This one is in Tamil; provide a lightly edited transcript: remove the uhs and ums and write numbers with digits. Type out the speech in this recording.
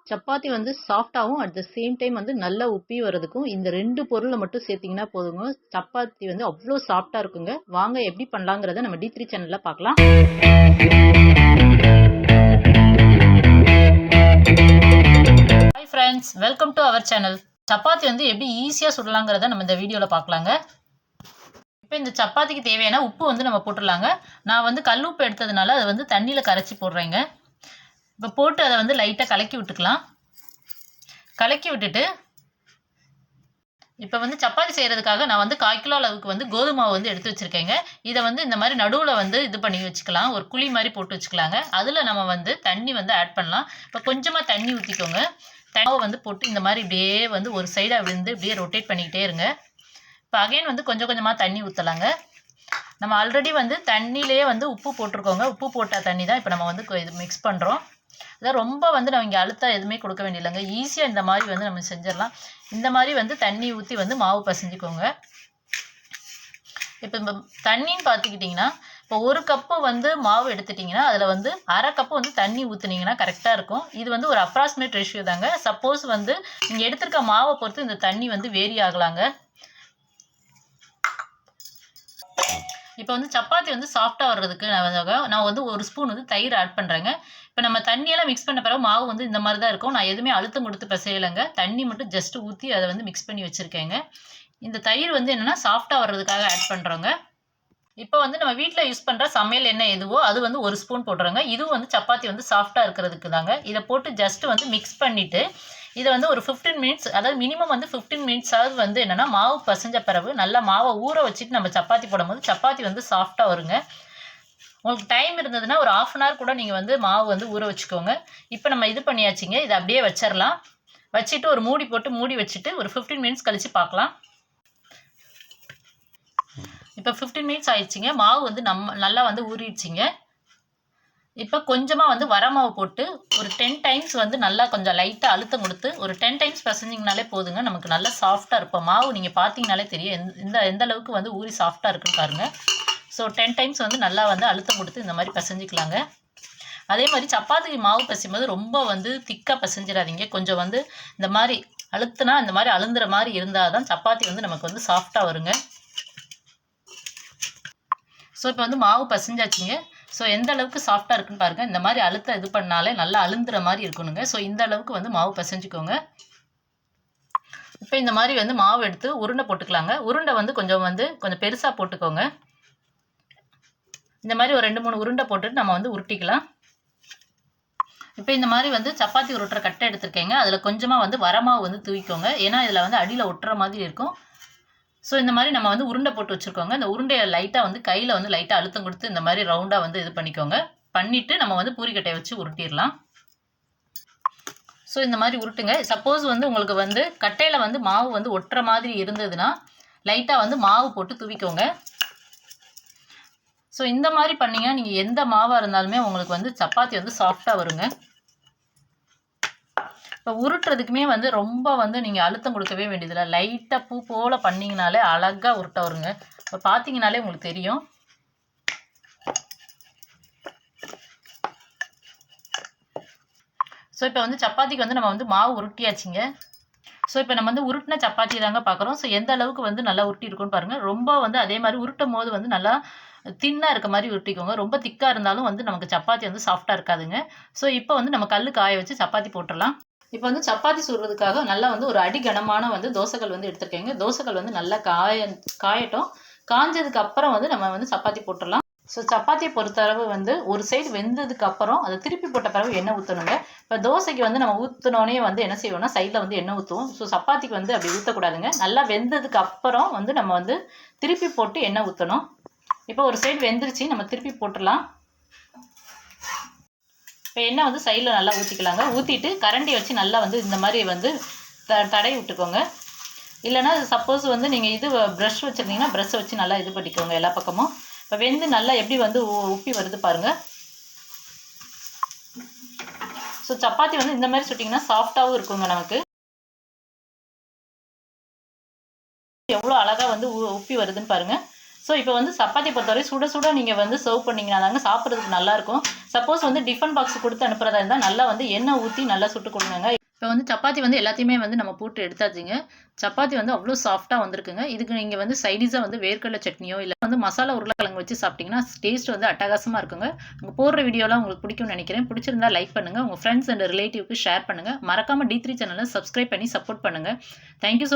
சப்பாத்தி வந்து சாஃப்டாகவும் அட் த சேம் டைம் வந்து நல்லா உப்பி வர்றதுக்கும் இந்த 2 பொருளை மட்டும் சேர்த்திங்கன்னா போதுங்க. சப்பாத்தி வந்து அவ்வளோ சாஃப்டாக இருக்குங்க. வாங்க எப்படி பண்ணலாங்கிறத நம்ம D3 சேனலில் பார்க்கலாம். Hi friends, welcome to our channel. Chapati வந்து எப்படி ஈஸியாக சுடலாங்கிறத நம்ம இந்த வீடியோவில் பார்க்கலாங்க. இப்போ இந்த சப்பாத்திக்கு தேவையான உப்பு வந்து நம்ம போட்டுடலாங்க. நான் வந்து கல் உப்பு எடுத்ததுனால அதை வந்து தண்ணியில் கரைச்சி போடுறேங்க. இப்போ போட்டு அதை வந்து லைட்டாக கலக்கி விட்டுக்கலாம். கலக்கி விட்டுட்டு இப்போ வந்து சப்பாத்தி செய்கிறதுக்காக நான் வந்து 1/4 கிலோ அளவுக்கு வந்து கோதுமை மாவு வந்து எடுத்து வச்சுருக்கேங்க. இதை வந்து இந்த மாதிரி நடுவில் வந்து இது பண்ணி வச்சுக்கலாம். ஒரு குழி மாதிரி போட்டு வச்சுக்கலாங்க. அதில் நம்ம வந்து தண்ணி வந்து ஆட் பண்ணலாம். இப்போ கொஞ்சமாக தண்ணி ஊற்றிக்கோங்க. தண்ணியை வந்து போட்டு இந்த மாதிரி இப்படியே வந்து ஒரு சைடாக வந்து இப்படியே ரொட்டேட் பண்ணிக்கிட்டே இருங்க. இப்போ அகைன் வந்து கொஞ்சம் கொஞ்சமாக தண்ணி ஊற்றலாங்க. நம்ம ஆல்ரெடி வந்து தண்ணியிலே வந்து உப்பு போட்டிருக்கோங்க. உப்பு போட்ட தண்ணி தான் இப்போ நம்ம வந்து இது மிக்ஸ் பண்ணுறோம். அதான் ரொம்ப வந்து நம்ம இங்கே அழுத்தம் எதுவுமே கொடுக்க வேண்டியதில்லைங்க. ஈஸியாக இந்த மாதிரி வந்து நம்ம செஞ்சிடலாம். இந்த மாதிரி வந்து தண்ணி ஊற்றி வந்து மாவு பசைஞ்சிக்கோங்க. இப்போ இந்த தண்ணின்னு பார்த்துக்கிட்டிங்கன்னா இப்போ 1 கப்பு வந்து மாவு எடுத்துட்டிங்கன்னா அதில் வந்து 1/2 கப்பு வந்து தண்ணி ஊற்றுனீங்கன்னா கரெக்டாக இருக்கும். இது வந்து ஒரு அப்ராக்சிமேட் ரேஷியோ தாங்க. சப்போஸ் வந்து நீங்கள் எடுத்துருக்க மாவை பொறுத்து இந்த தண்ணி வந்து வேரி ஆகலாங்க. இப்போ வந்து சப்பாத்தி வந்து சாஃப்டாக வர்றதுக்கு நான் வந்து 1 ஸ்பூன் வந்து தயிர் ஆட் பண்ணுறேங்க. இப்போ நம்ம தண்ணியெல்லாம் மிக்ஸ் பண்ண பிறகு மாவு வந்து இந்த மாதிரி தான் இருக்கும். நான் எதுவுமே அழுத்தம் கொடுத்து பிசையலைங்க. தண்ணி மட்டும் ஜஸ்ட்டு ஊற்றி அதை வந்து மிக்ஸ் பண்ணி வச்சுருக்கேங்க. இந்த தயிர் வந்து என்னென்னா சாஃப்டாக வர்றதுக்காக ஆட் பண்ணுறோங்க. இப்போ வந்து நம்ம வீட்டில் யூஸ் பண்ணுற சமையல் எண்ணெய் எதுவோ அது வந்து 1 ஸ்பூன் போட்டுறோங்க. இதுவும் வந்து சப்பாத்தி வந்து சாஃப்டாக இருக்கிறதுக்கு தாங்க. இதை போட்டு ஜஸ்ட்டு வந்து மிக்ஸ் பண்ணிவிட்டு இதை வந்து ஒரு 15 மினிட்ஸ், அதாவது மினிமம் வந்து 15 மினிட்ஸாவது வந்து என்னென்னா மாவு பசைஞ்ச பிறகு நல்லா மாவை ஊற வச்சுட்டு நம்ம சப்பாத்தி போடும்போது சப்பாத்தி வந்து சாஃப்டாக வருங்க. உங்களுக்கு டைம் இருந்ததுன்னா ஒரு 1/2 hour கூட நீங்கள் வந்து மாவு வந்து ஊற வச்சுக்கோங்க. இப்போ நம்ம இது பண்ணியாச்சுங்க. இதை அப்படியே வச்சிடலாம். வச்சுட்டு ஒரு மூடி போட்டு மூடி வச்சுட்டு ஒரு 15 மினிட்ஸ் கழித்து பார்க்கலாம். இப்போ 15 மினிட்ஸ் ஆயிடுச்சிங்க. மாவு வந்து நல்லா வந்து ஊறிடுச்சிங்க. இப்போ கொஞ்சமாக வந்து வரமாவு போட்டு ஒரு 10 டைம்ஸ் வந்து நல்லா கொஞ்சம் லைட்டாக அழுத்தம் கொடுத்து ஒரு 10 டைம்ஸ் பசைஞ்சிங்கனாலே போதுங்க. நமக்கு நல்லா சாஃப்டாக இருக்கும். மாவு நீங்கள் பார்த்தீங்கனாலே தெரியும் எந்த அளவுக்கு வந்து ஊறி சாஃப்டாக இருக்குன்னு பாருங்கள். ஸோ 10 டைம்ஸ் வந்து நல்லா வந்து அழுத்தம் கொடுத்து இந்த மாதிரி பசைஞ்சிக்கலாங்க. அதே மாதிரி சப்பாத்திக்கு மாவு பசையும் போது ரொம்ப வந்து திக்காக பசைஞ்சிடாதீங்க. கொஞ்சம் வந்து இந்த மாதிரி அழுத்துனா இந்த மாதிரி அழுந்துற மாதிரி இருந்தால் தான் சப்பாத்தி வந்து நமக்கு வந்து சாஃப்டாக வருங்க. ஸோ இப்போ வந்து மாவு பசைஞ்சாச்சுங்க. ஸோ எந்த அளவுக்கு சாஃப்டாக இருக்குன்னு பாருங்கள். இந்த மாதிரி அழுத்தம் இது பண்ணாலே நல்லா அழுந்துற மாதிரி இருக்கணுங்க. ஸோ இந்த அளவுக்கு வந்து மாவு பசைஞ்சிக்கோங்க. இப்போ இந்த மாதிரி வந்து மாவு எடுத்து உருண்டை போட்டுக்கலாங்க. உருண்டை வந்து கொஞ்சம் பெருசாக போட்டுக்கோங்க. இந்த மாதிரி ஒரு 2-3 உருண்டை போட்டுட்டு நம்ம வந்து உருட்டிக்கலாம். இப்போ இந்த மாதிரி வந்து சப்பாத்தி உருட்டுற கட்டை எடுத்துருக்கேங்க. அதில் கொஞ்சமாக வந்து வரமாவு வந்து தூவிக்கோங்க. ஏன்னா இதில் வந்து அடியில் ஒட்டுற மாதிரி இருக்கும். ஸோ இந்த மாதிரி நம்ம வந்து உருண்டை போட்டு வச்சுருக்கோங்க. இந்த உருண்டையை லைட்டாக வந்து கையில் வந்து லைட்டாக அழுத்தம் கொடுத்து இந்த மாதிரி ரவுண்டாக வந்து இது பண்ணிக்கோங்க. பண்ணிவிட்டு நம்ம வந்து பூரிக்கட்டையை வச்சு உருட்டிடலாம். ஸோ இந்த மாதிரி உருட்டுங்க. சப்போஸ் வந்து உங்களுக்கு வந்து கட்டையில் வந்து மாவு வந்து ஒட்டுற மாதிரி இருந்ததுன்னா லைட்டாக வந்து மாவு போட்டு தூவிக்கோங்க. ஸோ இந்த மாதிரி பண்ணிங்கன்னா நீங்கள் எந்த மாவாக இருந்தாலுமே உங்களுக்கு வந்து சப்பாத்தி வந்து சாஃப்டாக வருங்க. இப்போ உருட்டுறதுக்குமே வந்து ரொம்ப வந்து நீங்கள் அழுத்தம் கொடுக்கவே வேண்டியதில்லை. லைட்டாக பூ போல் பண்ணிங்கனாலே அழகாக உருட்ட வருங்க. இப்போ பார்த்தீங்கனாலே உங்களுக்கு தெரியும். ஸோ இப்போ வந்து சப்பாத்திக்கு வந்து நம்ம வந்து மாவு உருட்டியாச்சுங்க. ஸோ இப்போ நம்ம வந்து உருட்டின சப்பாத்தி தாங்க பார்க்குறோம். ஸோ எந்த அளவுக்கு வந்து நல்லா உருட்டி இருக்குன்னு பாருங்கள். ரொம்ப வந்து அதே மாதிரி உருட்டும் போது வந்து நல்லா தின்னாக இருக்க மாதிரி உருட்டிக்கோங்க. ரொம்ப திக்காக இருந்தாலும் வந்து நமக்கு சப்பாத்தி வந்து சாஃப்டாக இருக்காதுங்க. ஸோ இப்போ வந்து நம்ம கல் காய வச்சு சப்பாத்தி போட்டுடலாம். இப்போ வந்து சப்பாத்தி சுடுறதுக்காக நல்லா வந்து ஒரு அடி கனமான வந்து தோசைக்கல் வந்து எடுத்துருக்கேங்க. தோசைக்கல் வந்து நல்லா காயட்டும். காஞ்சதுக்கு அப்புறம் வந்து நம்ம வந்து சப்பாத்தி போட்டுடலாம். ஸோ சப்பாத்தியை பொறுத்தளவு வந்து ஒரு சைடு வெந்ததுக்கு அப்புறம் அதை திருப்பி போட்ட பிறகு எண்ணெய் ஊற்றணுங்க. இப்போ தோசைக்கு வந்து நம்ம ஊற்றினோடனே வந்து என்ன செய்வோம்னா சைடில் வந்து எண்ணெய் ஊற்றுவோம். ஸோ சப்பாத்திக்கு வந்து அப்படி ஊற்றக்கூடாதுங்க. நல்லா வெந்ததுக்கு அப்புறம் வந்து நம்ம வந்து திருப்பி போட்டு எண்ணெய் ஊற்றணும். இப்போ ஒரு சைடு வெந்துருச்சு, நம்ம திருப்பி போட்டுடலாம். இப்போ எண்ணெய் வந்து சைடில் நல்லா ஊற்றிக்கலாங்க. ஊற்றிட்டு கரண்டி வச்சு நல்லா வந்து இந்த மாதிரி வந்து தடவி விட்டுக்கோங்க. இல்லைனா சப்போஸ் வந்து நீங்கள் இது ப்ரஷ் வச்சுருந்தீங்கன்னா ப்ரஷ்ஷை வச்சு நல்லா இது பண்ணிக்கோங்க எல்லா பக்கமும். இப்போ வெந்து நல்லா எப்படி வந்து உப்பி வருது பாருங்கள். ஸோ சப்பாத்தி வந்து இந்த மாதிரி சுட்டிங்கன்னா சாஃப்டாகவும் இருக்குங்க. நமக்கு எவ்வளோ அழகாக வந்து உப்பி வருதுன்னு பாருங்கள். ஸோ இப்போ வந்து சப்பாத்தி பொறுத்தவரை சுட சுட நீங்கள் வந்து சர்வ் பண்ணிங்கன்னா தாங்க சாப்பிட்றதுக்கு நல்லாயிருக்கும். சப்போஸ் வந்து டிஃபன் பாக்ஸ் கொடுத்து அனுப்புறதா இருந்தால் நல்லா வந்து எண்ணெய் ஊற்றி நல்லா சுட்டு கொடுங்க. இப்போ வந்து சப்பாத்தி வந்து எல்லாத்தையுமே வந்து நம்ம போட்டு எடுத்தாச்சுங்க. சப்பாத்தி வந்து அவ்வளோ சாஃப்ட்டா வந்திருக்குங்க. இதுக்கு நீங்க வந்து சைடிஸா வந்து வேர்க்கடலை சட்னியோ, இல்ல வந்து மசாலா உருளைக்கிழங்கு வச்சு சாப்பிட்டீங்கன்னா, டேஸ்ட் வந்து அட்டகாசமா இருக்குங்க. உங்க போடுற வீடியோலாம் உங்களுக்கு பிடிக்கும்னு நெனைக்கிறேன். பிடிச்சிருந்தா லைக் பண்ணுங்க. உங்க ஃப்ரெண்ட்ஸ் அண்ட் ரிலேட்டிவ்க்கு ஷேர் பண்ணுங்க. மறக்காம D3 சேனல சப்ஸ்கிரைப் பண்ணி சப்போர்ட் பண்ணுங்க. Thank you